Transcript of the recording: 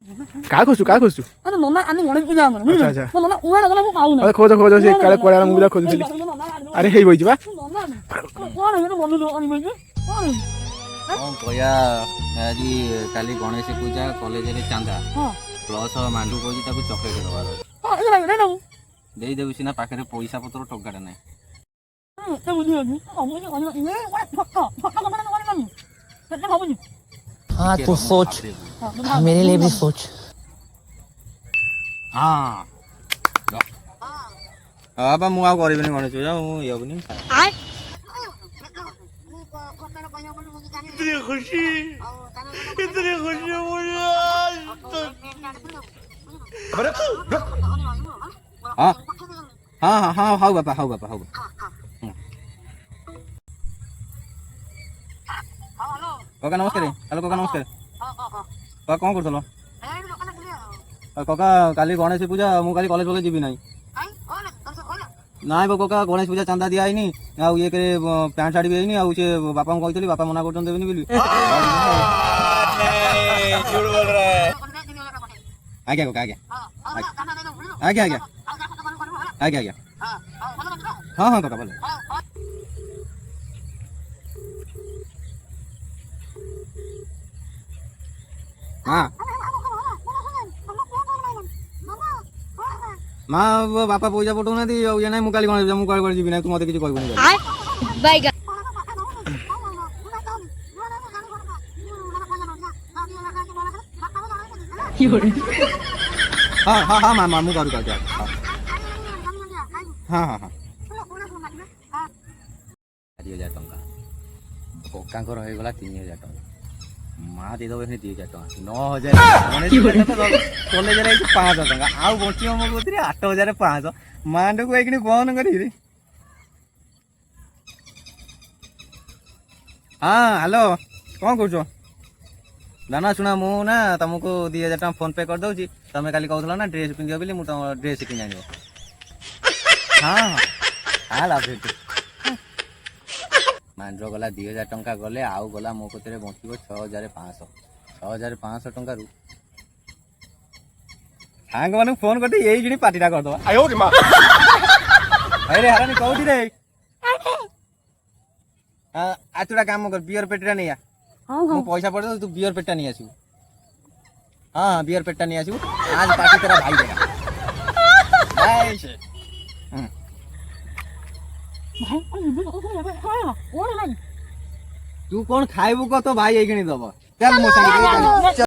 का खोजू अरे नना आनी गणेश पूजा हमर अच्छा अच्छा तो नना उहा लगला मु पाउ अरे खोज से काले कोड़ा मुला खोजुली अरे हेई बइजबा नना कोन हे बंधु लो आनी बइजु कोन कौन कहया आज काली गणेश पूजा कॉलेज रे चांदा हां प्लस मांडू कोजी ताको चॉकलेट दबार हां एला रे ना देई देबु सिना पाखरे पैसा पत्र टंकाटा नै ते बुझी होनी हमु कोन ये फक्का कोन मानी ते भाबुनी हाँ तू सोच मेरे लिए भी सोच हां अब मु आ करबिनी गणेश पूजा मु यबनी इतनी खुशी मुझे हाँ हाँ हाँ हाँ हाउ बापा कका नमस्कार हेलो कका नमस्कार कका कौन करथलो कका काली गणेश पूजा मु काली कॉलेज वाले जीवी नहीं नाइ कका गणेश पूजा चांदा दिया आईनी आ ये करे पैंट साड़ी भी आईनी आ से बापा को कहतली बापा मना करतन देबनी बोली झूठ बोल रहा है आगे कका आगे हाँ हाँ कका बोले हाँ माँ बापा पूजा पठौ ना ये ना मुकाली गणेश मुकाली जीवी ना तू मत किसी कहबनी बाइगा हाँ हाँ हाँ माँ मु करू हाँ हाँ हाँ हाँ 4,000 टंका ककांकर होगला 3,000 टंका माँ देदेव 2,000 टंका 9,000 कॉलेज 500 टंका आउ बची मो कौन 8,500 मांड को एक बहन करी हाँ हेलो कौन कर दाना शुणा मु ना तुमको 2,000 टका फोन पे कर दूसरी तुम काली कहला ना ड्रेस पिंध बोली मुझे तुम ड्रेस किन आन हाँ हाँ लाभ मांड्र गला 2,000 टंका गले आउ गला मो कते बचो 6,500 टंका रू सांग मान फोन करते यही पार्टीटा करदे अरे हरानी कौटी रे आचुड़ा काम कर बियर पेटा नहीं मु पैसा पड़े तू बियर पेटा नहीं आसू हाँ बियर पेटा नहीं आसू आज पार्टी तेरा भाई देगा तू कौन खाइबू को तो भाई ये दब चल मो